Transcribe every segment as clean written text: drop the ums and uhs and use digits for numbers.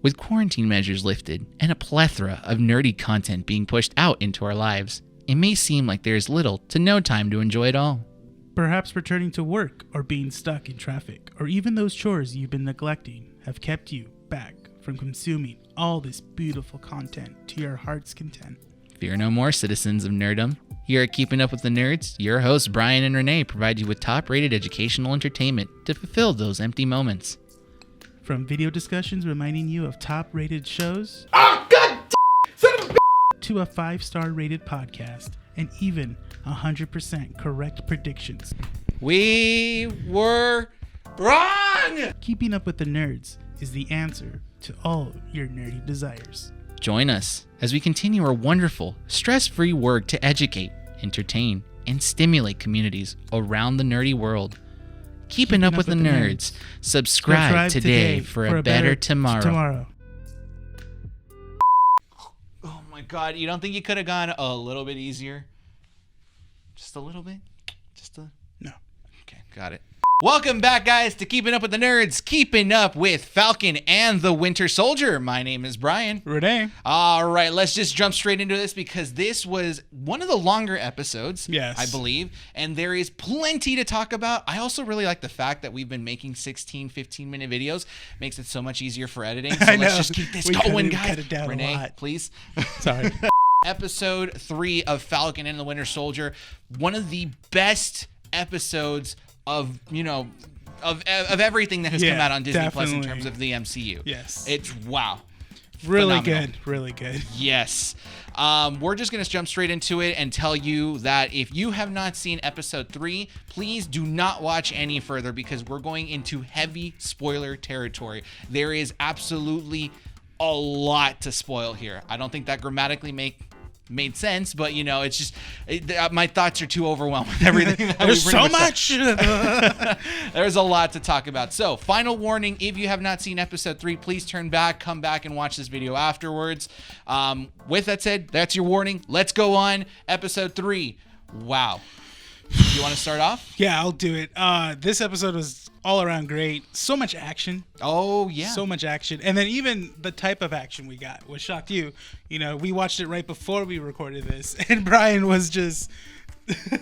With quarantine measures lifted and a plethora of nerdy content being pushed out into our lives, it may seem like there is little to no time to enjoy it all. Perhaps returning to work or being stuck in traffic or even those chores you've been neglecting have kept you back from consuming all this beautiful content to your heart's content. Fear no more, citizens of nerdom. Here at Keeping Up with the Nerds, your hosts Bryan and Rene provide you with top-rated educational entertainment to fulfill those empty moments. From video discussions reminding you of top-rated shows to a 5-star rated podcast and even 100% correct predictions. We were wrong! Keeping Up with the Nerds is the answer to all your nerdy desires. Join us as we continue our wonderful, stress-free work to educate, entertain, and stimulate communities around the nerdy world. Keeping up with the nerds. Subscribe today for a better tomorrow. Oh my God, you don't think you could have gone a little bit easier? Just a little bit? No. Okay, got it. Welcome back, guys, to Keeping Up with the Nerds, keeping up with Falcon and the Winter Soldier. My name is Bryan. Rene. All right, let's just jump straight into this because this was one of the longer episodes, yes, I believe, and there is plenty to talk about. I also really like the fact that we've been making 16, 15-minute videos. Makes it so much easier for editing, so let's just keep this going, guys. Cut it down Rene, a lot. please. Sorry. Episode 3 of Falcon and the Winter Soldier, one of the best episodes of everything that has come out on Disney Plus in terms of the MCU. Yes. It's wow. Really Phenomenal. good. Really good. Yes. We're just going to jump straight into it and tell you that if you have not seen episode 3, please do not watch any further because we're going into heavy spoiler territory. There is absolutely a lot to spoil here. I don't think that grammatically made sense, but it's just my thoughts are too overwhelmed with everything that there's so much. There's a lot to talk about. So final warning, if you have not seen episode 3, please turn back, come back and watch this video afterwards. With that said, that's your warning. Let's go on. Episode 3. Wow. You want to start off? Yeah, I'll do it. This episode was all around great. So much action. Oh, yeah. So much action. And then even the type of action we got, what shocked you. We watched it right before we recorded this, and Bryan was just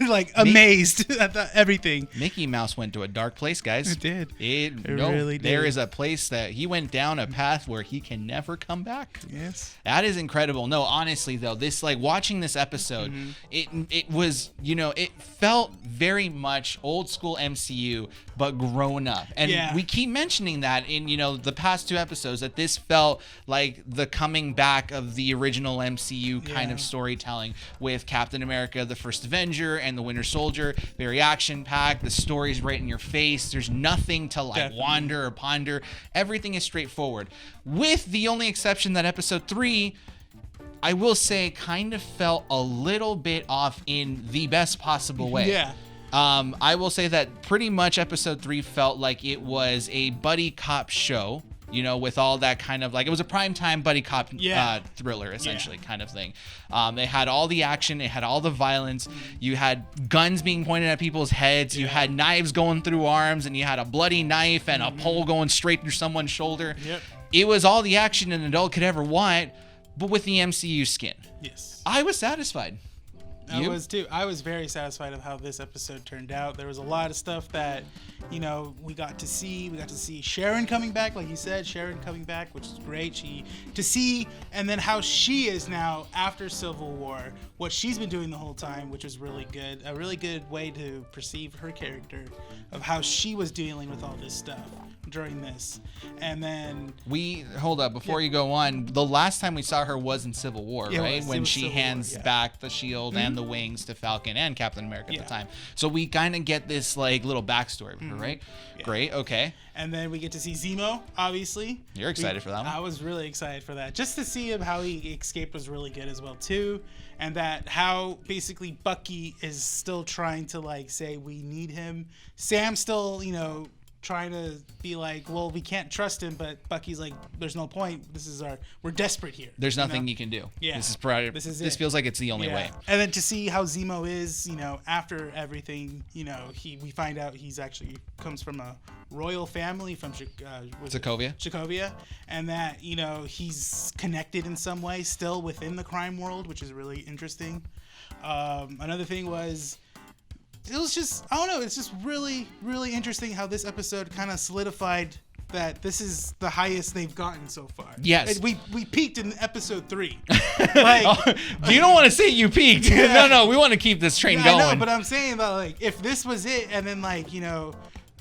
like amazed at everything. Mickey Mouse went to a dark place, guys. It did. It really did. There is a place that he went down a path where he can never come back. Yes. That is incredible. No, honestly though, this watching this episode, it was, it felt very much old school MCU but grown up. And we keep mentioning that in, the past 2 episodes that this felt like the coming back of the original MCU kind of storytelling with Captain America, the First Avenger, and the Winter Soldier. Very action-packed. The story's right in your face. There's nothing to wander or ponder. Everything is straightforward. With the only exception that episode 3, I will say, kind of felt a little bit off in the best possible way. Yeah. I will say that pretty much episode 3 felt like it was a buddy cop show. With all that kind of it was a primetime buddy cop thriller, essentially, kind of thing. They had all the action, it had all the violence. You had guns being pointed at people's heads. You had knives going through arms, and you had a bloody knife and a pole going straight through someone's shoulder. Yep. It was all the action an adult could ever want, but with the MCU skin. Yes. I was satisfied. I was too. I was very satisfied of how this episode turned out. There was a lot of stuff that, we got to see. We got to see Sharon coming back, like you said, which is great. And then how she is now after Civil War, what she's been doing the whole time, which was really good. A really good way to perceive her character of how she was dealing with all this stuff during this. And then hold up before you go on. The last time we saw her was in Civil War, right? When she hands back the shield and the wings to Falcon and Captain America at the time. So we kind of get this little backstory of her, right? Yeah. Great. Okay. And then we get to see Zemo, obviously. You're excited for that one? I was really excited for that. Just to see him, how he escaped was really good as well too. And that how basically Bucky is still trying to say we need him. Sam still, trying to be like, well, we can't trust him, but Bucky's like, there's no point. We're desperate here. There's nothing you can do. Yeah. This feels like it's the only way. And then to see how Zemo is, after everything, we find out he's actually comes from a royal family from Sokovia, and that he's connected in some way still within the crime world, which is really interesting. Another thing was, it was just, I don't know, it's just really, really interesting how this episode kind of solidified that this is the highest they've gotten so far. Yes. We peaked in episode 3. You don't want to say you peaked. Yeah. No, we want to keep this train going. I know, but I'm saying that, if this was it, and then,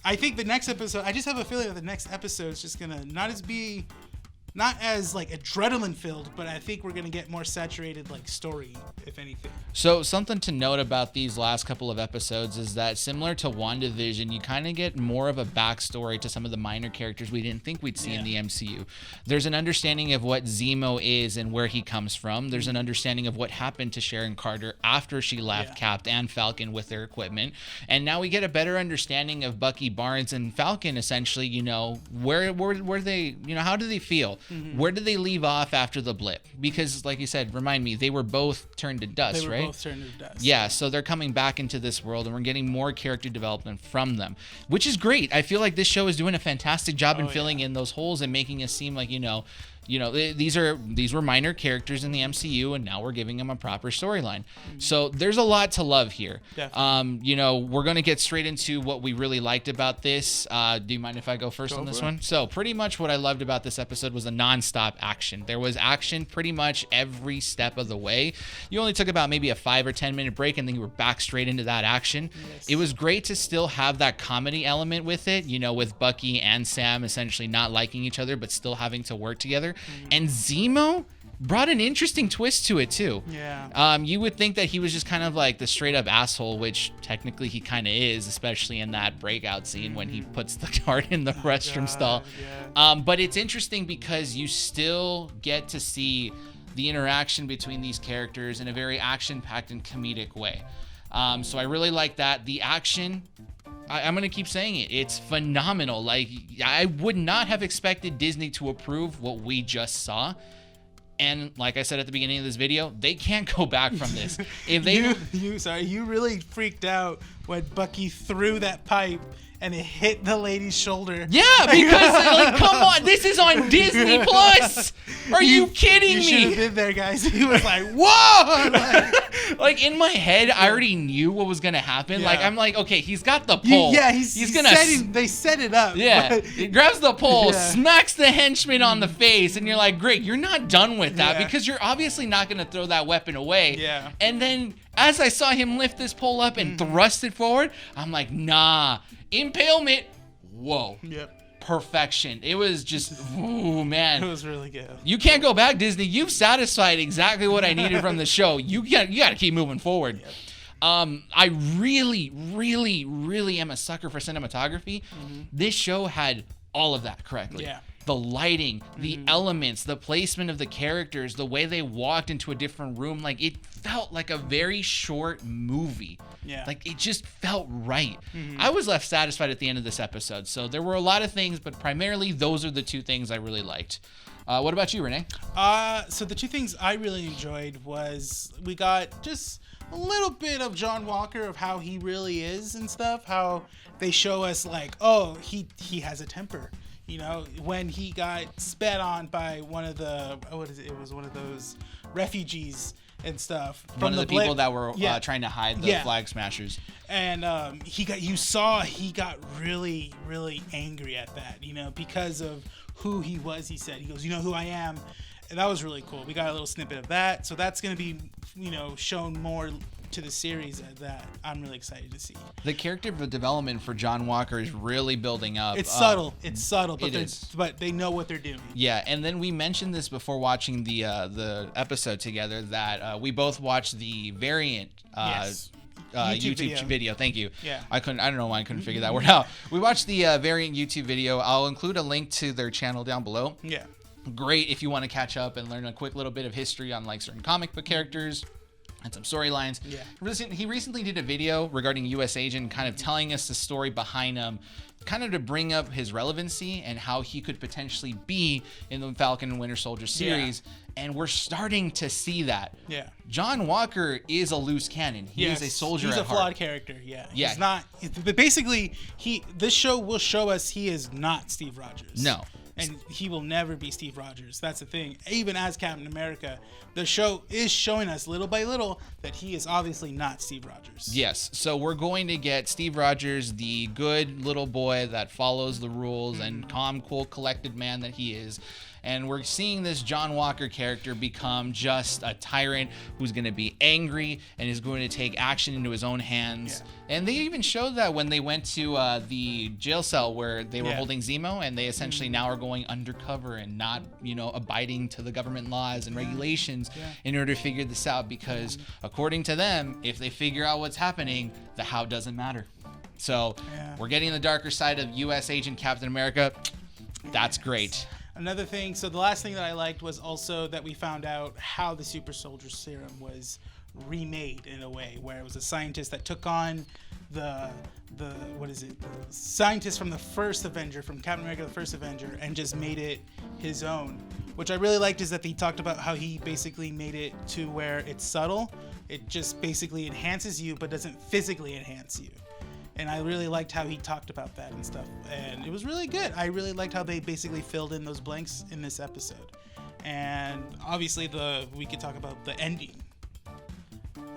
I think the next episode, I just have a feeling that the next episode is just going to not as adrenaline filled, but I think we're going to get more saturated story, if anything. So something to note about these last couple of episodes is that similar to WandaVision, you kind of get more of a backstory to some of the minor characters we didn't think we'd see in the MCU. There's an understanding of what Zemo is and where he comes from. There's an understanding of what happened to Sharon Carter after she left Cap and Falcon with their equipment. And now we get a better understanding of Bucky Barnes and Falcon, essentially, where they, how do they feel? Mm-hmm. Where did they leave off after the blip? Because, like you said, remind me, they were both turned to dust, right? They were both turned to dust. Yeah, so they're coming back into this world, and we're getting more character development from them, which is great. I feel like this show is doing a fantastic job in filling in those holes and making us seem like, these were minor characters in the MCU, and now we're giving them a proper storyline. Mm-hmm. So there's a lot to love here. Definitely. We're going to get straight into what we really liked about this. Do you mind if I go first on this one? So pretty much what I loved about this episode was the nonstop action. There was action pretty much every step of the way. You only took about maybe a 5 or 10 minute break, and then you were back straight into that action. Yes. It was great to still have that comedy element with it, with Bucky and Sam essentially not liking each other, but still having to work together. And Zemo brought an interesting twist to it too. Yeah. You would think that he was just kind of like the straight up asshole, which technically he kind of is, especially in that breakout scene when he puts the card in the restroom stall. Yeah. But it's interesting because you still get to see the interaction between these characters in a very action-packed and comedic way. So I really like that. The action, I'm going to keep saying it. It's phenomenal. I would not have expected Disney to approve what we just saw. And like I said at the beginning of this video, they can't go back from this. If they you really freaked out when Bucky threw that pipe and it hit the lady's shoulder. Yeah, because come on, this is on Disney Plus. Are you kidding me? You should have been there, guys. He was like, whoa! Like in my head, I already knew what was gonna happen. Yeah. I'm like, okay, he's got the pole. He's gonna. They set it up. Yeah, he grabs the pole, smacks the henchman on the face, and you're like, great, you're not done with that because you're obviously not gonna throw that weapon away. Yeah. And then as I saw him lift this pole up and thrust it forward, I'm like, nah. Impalement. Whoa. Yep. Perfection. It was just, ooh, man. It was really good. You can't go back, Disney. You've satisfied exactly what I needed from the show. You got to keep moving forward. Yep. I really, really, really am a sucker for cinematography. Mm-hmm. This show had all of that correctly. Yeah. The lighting, the elements, the placement of the characters, the way they walked into a different room, it felt like a very short movie. Yeah. It just felt right. Mm-hmm. I was left satisfied at the end of this episode. So there were a lot of things, but primarily those are the two things I really liked. What about you, Rene? So the two things I really enjoyed was we got just a little bit of John Walker, of how he really is and stuff, how they show us he has a temper. When he got spat on by one of the, it was one of those refugees and stuff. One of the people that were trying to hide the flag smashers. And he got really, really angry at that, because of who he was. He said, he goes, you know who I am? And that was really cool. We got a little snippet of that. So that's going to be, shown more to the series that I'm really excited to see. The character development for John Walker is really building up. It's subtle, but they know what they're doing. Yeah, and then we mentioned this before watching the episode together that we both watched the variant YouTube video. Thank you. Yeah. I don't know why I couldn't figure that word out. We watched the variant YouTube video. I'll include a link to their channel down below. Yeah. Great if you want to catch up and learn a quick little bit of history on certain comic book characters. and some storylines. Yeah. He recently did a video regarding U.S. Agent, kind of telling us the story behind him, kind of to bring up his relevancy and how he could potentially be in the Falcon and Winter Soldier series. Yeah. And we're starting to see that. Yeah. John Walker is a loose cannon. He is a soldier at heart. He's a flawed character. Yeah. Yeah. He's not. But basically, this show will show us he is not Steve Rogers. No. And he will never be Steve Rogers. That's the thing. Even as Captain America, the show is showing us little by little that he is obviously not Steve Rogers. Yes. So we're going to get Steve Rogers, the good little boy that follows the rules and calm, cool, collected man that he is. And we're seeing this John Walker character become just a tyrant who's going to be angry and is going to take action into his own hands. Yeah. And they even showed that when they went to the jail cell where they were holding Zemo, and they essentially now are going undercover and not, abiding to the government laws and regulations in order to figure this out, because according to them, if they figure out what's happening, the how doesn't matter. So we're getting the darker side of U.S. Agent Captain America. That's great. Another thing, so the last thing that I liked was also that we found out how the super soldier serum was remade in a way, where it was a scientist that took on the scientist from the first Avenger, from Captain America the First Avenger, and just made it his own. Which I really liked is that he talked about how he basically made it to where it's subtle. It just basically enhances you but doesn't physically enhance you. And I really liked how he talked about that and stuff. And it was really good. I really liked how they basically filled in those blanks in this episode. And obviously we could talk about the ending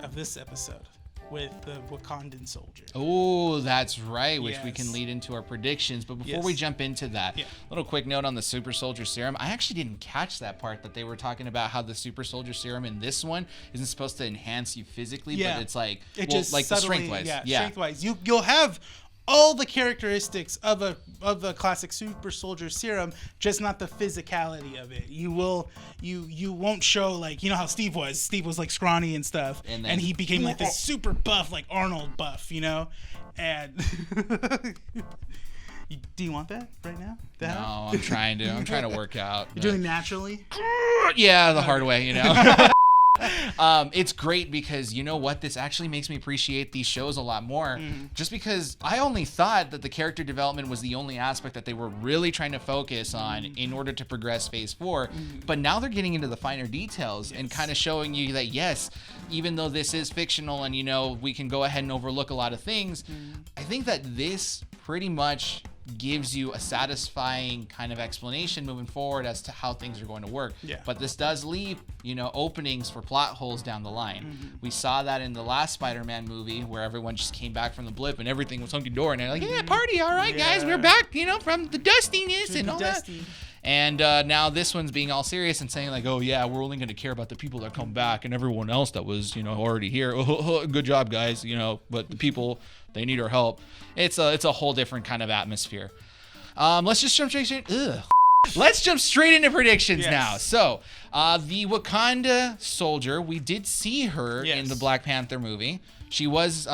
of this episode with the Wakandan soldier. Oh, that's right, which we can lead into our predictions. But before we jump into that, little quick note on the super soldier serum. I actually didn't catch that part that they were talking about how the super soldier serum in this one isn't supposed to enhance you physically, but it's like, just like the strength-wise. Strength-wise. You'll have all the characteristics of the classic super soldier serum, just not the physicality of it. You won't show, like, how Steve was like scrawny and stuff, and he became like this super buff, like Arnold buff, and do you want that right now? No, I'm trying to work out. You're doing naturally? Yeah, the hard way, It's great because you know what? This actually makes me appreciate these shows a lot more. Just because I only thought that the character development was the only aspect that they were really trying to focus on in order to progress Phase 4. But now they're getting into the finer details and kind of showing you that, yes, even though this is fictional and, we can go ahead and overlook a lot of things, I think that this pretty much gives you a satisfying kind of explanation moving forward as to how things are going to work. But this does leave, openings for plot holes down the line. We saw that in the last Spider-Man movie where everyone just came back from the blip and everything was hunky-dory and they're like, yeah, party, all right, guys, we're back, from the dustiness and all that. And now this one's being all serious and saying like, oh yeah, we're only going to care about the people that come back and everyone else that was, already here. Good job, guys, but the people, they need our help. It's a whole different kind of atmosphere. Let's just jump straight. Let's jump straight into predictions now. So, the Wakanda soldier, we did see her in the Black Panther movie. She was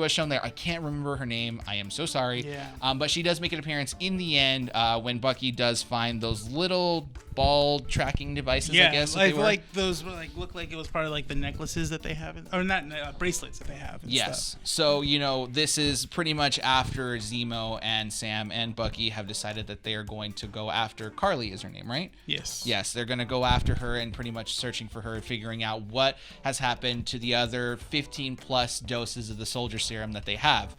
shown there. I can't remember her name. I am so sorry. But she does make an appearance in the end when Bucky does find those little ball tracking devices. I guess like those look like it was part of like the necklaces that they have, or not bracelets that they have. Yes. Stuff. So this is pretty much after Zemo and Sam and Bucky have decided that they are going to go after Carly. Is her name, right? Yes. Yes, they're going to go after her and pretty much searching for her and figuring out what has happened to the other 15 plus doses of the soldier serum that they have.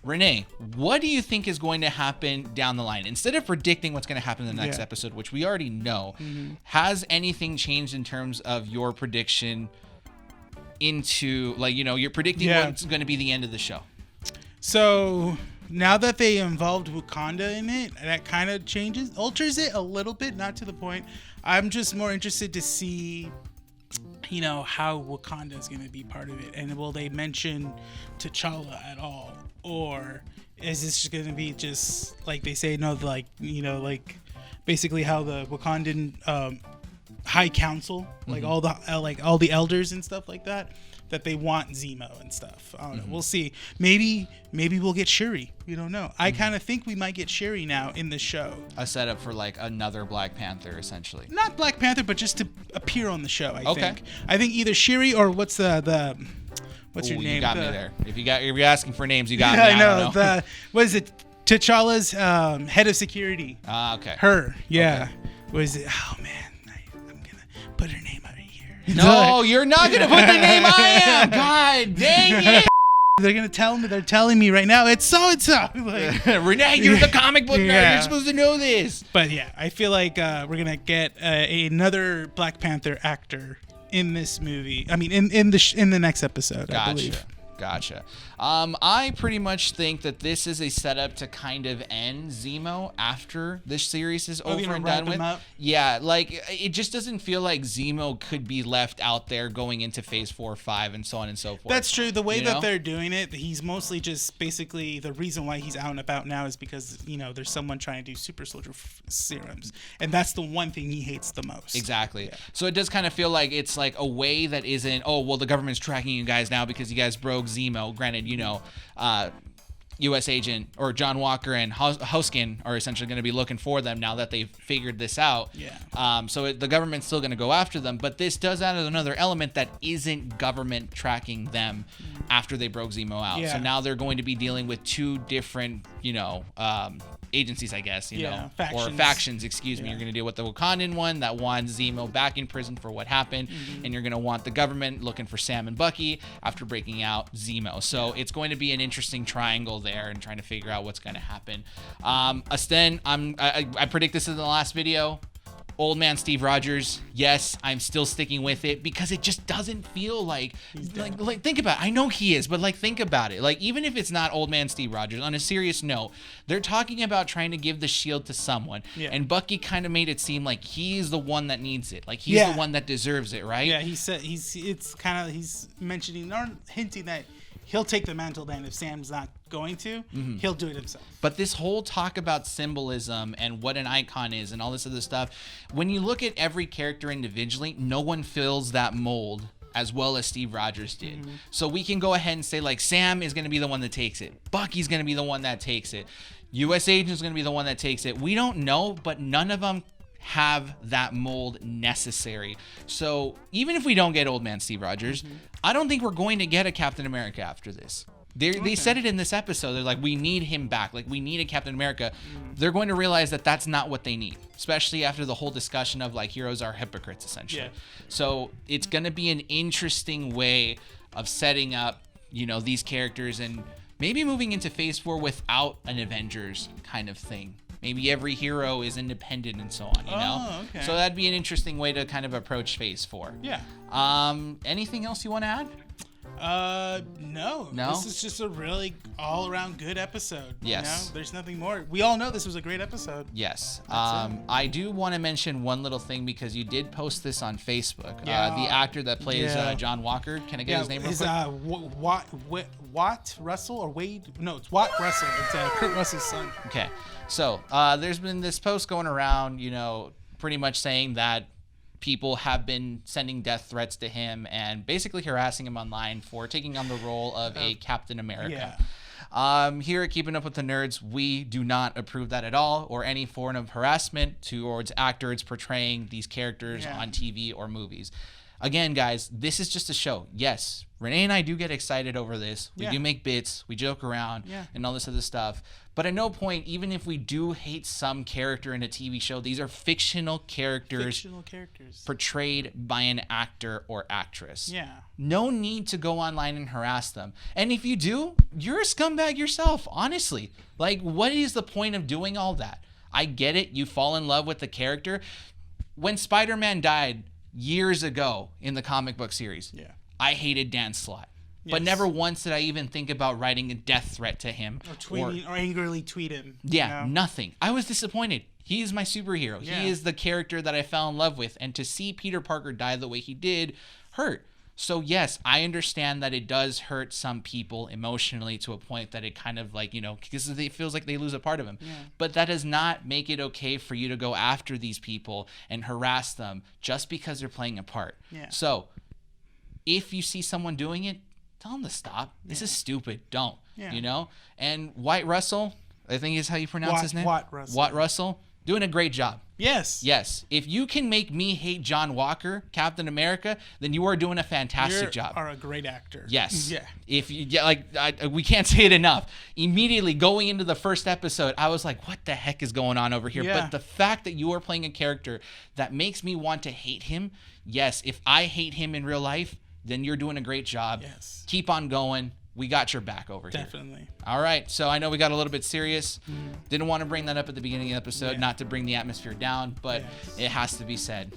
Rene, what do you think is going to happen down the line? Instead of predicting what's going to happen in the next episode, which we already know, has anything changed in terms of your prediction into, you're predicting what's going to be the end of the show? So now that they involved Wakanda in it, that kind of alters it a little bit, not to the point. I'm just more interested to see how Wakanda is going to be part of it, and will they mention T'Challa at all, or is this going to be just like they say, basically how the Wakandan High Council, all the elders and stuff like that, that they want Zemo and stuff. I don't know. We'll see. Maybe we'll get Shuri. We don't know. I kind of think we might get Shuri now in the show. A setup for like another Black Panther, essentially. Not Black Panther, but just to appear on the show. I think. I think either Shuri or what's the what's your name? You got me there. If you're asking for names, you got me. I know. What is it? T'Challa's head of security. Okay. Her. Yeah. Okay. What is it? Oh man, I'm gonna put her name out here. No, you're not gonna put the name I am. God dang it. They're gonna tell me. They're telling me right now. It's so and so. Like, Rene, you're the comic book nerd. You're supposed to know this. But yeah, I feel like we're gonna get another Black Panther actor in this movie. I mean, in the next episode. I believe. Gotcha. I pretty much think that this is a setup to kind of end Zemo after this series is over and done with. Yeah, like it just doesn't feel like Zemo could be left out there going into Phase 4 or 5 and so on and so forth. That's true. The way that they're doing it, he's mostly just basically the reason why he's out and about now is because there's someone trying to do super soldier serums, and that's the one thing he hates the most. Exactly. Yeah. So it does kind of feel like it's like a way that isn't. Oh well, the government's tracking you guys now because you guys broke Zemo. Granted, U.S. agent or John Walker and Hoskin are essentially going to be looking for them now that they've figured this out. Yeah. So the government's still going to go after them, but this does add another element that isn't government tracking them after they broke Zemo out. Yeah. So now they're going to be dealing with two different, agencies, I guess, factions. Or factions, excuse me. You're going to deal with the Wakandan one that wants Zemo back in prison for what happened, and you're going to want the government looking for Sam and Bucky after breaking out Zemo. So it's going to be an interesting triangle there and trying to figure out what's going to happen. Asten, I predict this in the last video. Old man Steve Rogers, yes, I'm still sticking with it because it just doesn't feel like think about it. I know he is, but think about it. Like even if it's not old man Steve Rogers, on a serious note, they're talking about trying to give the shield to someone, and Bucky kind of made it seem like he's the one that needs it, like he's the one that deserves it, right? Yeah, he said he's mentioning or hinting that he'll take the mantle then if Sam's not going to. He'll do it himself. But this whole talk about symbolism and what an icon is and all this other stuff, when you look at every character individually, no one fills that mold as well as Steve Rogers did. So we can go ahead and say Sam is going to be the one that takes it. Bucky's going to be the one that takes it. U.S. Agent is going to be the one that takes it. We don't know, but none of them have that mold necessary. So even if we don't get old man Steve Rogers, I don't think we're going to get a Captain America after this. They said it in this episode. They're like, we need him back. Like, we need a Captain America. They're going to realize that that's not what they need, especially after the whole discussion of heroes are hypocrites, essentially. So it's going to be an interesting way of setting up, these characters and maybe moving into Phase 4 without an Avengers kind of thing. Maybe every hero is independent and so on, Okay. So that'd be an interesting way to kind of approach Phase 4. Yeah. Anything else you want to add? No. This is just a really all-around good episode. Yes. There's nothing more. We all know this was a great episode. Yes. I do want to mention one little thing because you did post this on Facebook. The actor that plays John Walker. Can I get his name real quick? Watt Russell or Wade? No, it's Watt Russell. It's Kurt Russell's son. Okay. So there's been this post going around, pretty much saying that people have been sending death threats to him and basically harassing him online for taking on the role of a Captain America. Here at Keeping Up with the Nerds, we do not approve that at all, or any form of harassment towards actors portraying these characters on TV or movies. Again, guys, this is just a show. Yes, Rene and I do get excited over this. We do make bits, we joke around, and all this other stuff. But at no point, even if we do hate some character in a TV show, these are fictional characters portrayed by an actor or actress. No need to go online and harass them. And if you do, you're a scumbag yourself, honestly. What is the point of doing all that? I get it. You fall in love with the character. When Spider-Man died years ago in the comic book series, I hated Dan Slott. But never once did I even think about writing a death threat to him. Or tweeting or angrily tweet him. Nothing. I was disappointed. He is my superhero. He is the character that I fell in love with. And to see Peter Parker die the way he did hurt. So yes, I understand that it does hurt some people emotionally to a point that it kind of because it feels like they lose a part of him. But that does not make it okay for you to go after these people and harass them just because they're playing a part. So if you see someone doing it, tell them to stop. This is stupid. Don't. Yeah. You know? And White Russell, I think is how you pronounce his name. Watt Russell, doing a great job. Yes. Yes. If you can make me hate John Walker, Captain America, then you are doing a fantastic job. You are a great actor. Yes. Yeah. If you we can't say it enough. Immediately going into the first episode, I was like, what the heck is going on over here? Yeah. But the fact that you are playing a character that makes me want to hate him, yes, if I hate him in real life, then you're doing a great job. Yes. Keep on going. We got your back over here. Definitely. All right. So I know we got a little bit serious. Didn't want to bring that up at the beginning of the episode, Yeah. not to bring the atmosphere down, but Yes. it has to be said.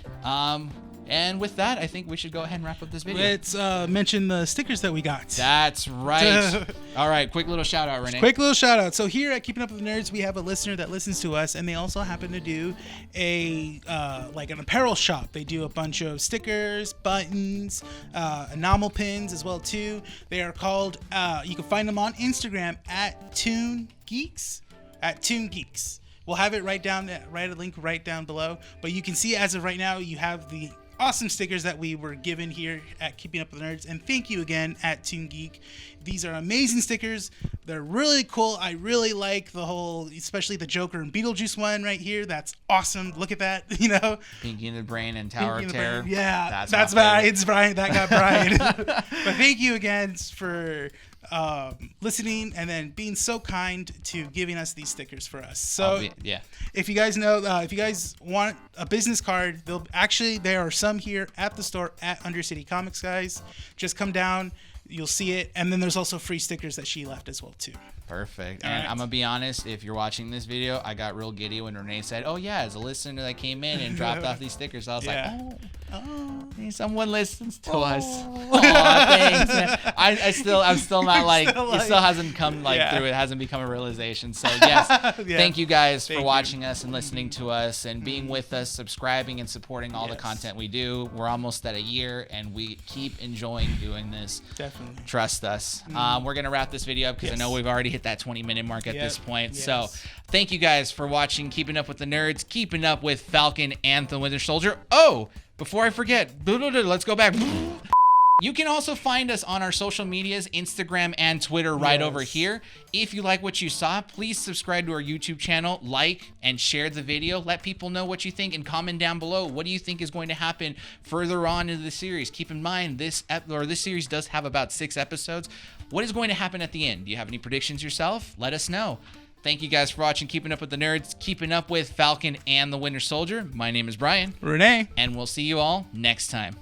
And with that, I think we should go ahead and wrap up this video. Let's mention the stickers that we got. That's right. All right. Quick little shout out, Rene. Quick little shout out. So here at Keeping Up with the Nerds, we have a listener that listens to us, and they also happen to do a like an apparel shop. They do a bunch of stickers, buttons, enamel pins as well too. They are called. You can find them on Instagram at Toon Geeks. We'll have it a link right down below. But you can see as of right now, you have the awesome stickers that we were given here at Keeping Up with the Nerds, and thank you again at Toon Geek. These are amazing stickers. They're really cool. I really like the whole, especially the Joker and Beetlejuice one right here. That's awesome. Look at that, you know. Pinky in the Brain and Tower of Terror. Yeah, that's Brian. It's Brian. That got Brian. But thank you again for listening and then being so kind to giving us these stickers for us. So if you guys know, if you guys want a business card, there are some here at the store at Undercity Comics, guys. Just come down, you'll see it, and then there's also free stickers that she left as well too. Perfect. All And right. I'm going to be honest, if you're watching this video, I got real giddy when Rene said, oh yeah, as a listener that came in and dropped off these stickers. I was like, oh, someone listens to us. Oh, thanks, man. I'm still not like, it still hasn't come through. It hasn't become a realization. So yes, thank you guys for watching us and listening to us and being with us, subscribing and supporting all the content we do. We're almost at a year and we keep enjoying doing this. Definitely. Trust us. We're going to wrap this video up because I know we've already hit that 20-minute mark at this point. Yes. So thank you guys for watching Keeping Up with the Nerds, keeping up with Falcon and the Winter Soldier. Oh, before I forget, let's go back. You can also find us on our social medias, Instagram and Twitter right over here. If you like what you saw, please subscribe to our YouTube channel, like and share the video. Let people know what you think and comment down below. What do you think is going to happen further on in the series? Keep in mind, this series does have about 6 episodes. What is going to happen at the end? Do you have any predictions yourself? Let us know. Thank you guys for watching Keeping Up with the Nerds, keeping up with Falcon and the Winter Soldier. My name is Brian. Rene. And we'll see you all next time.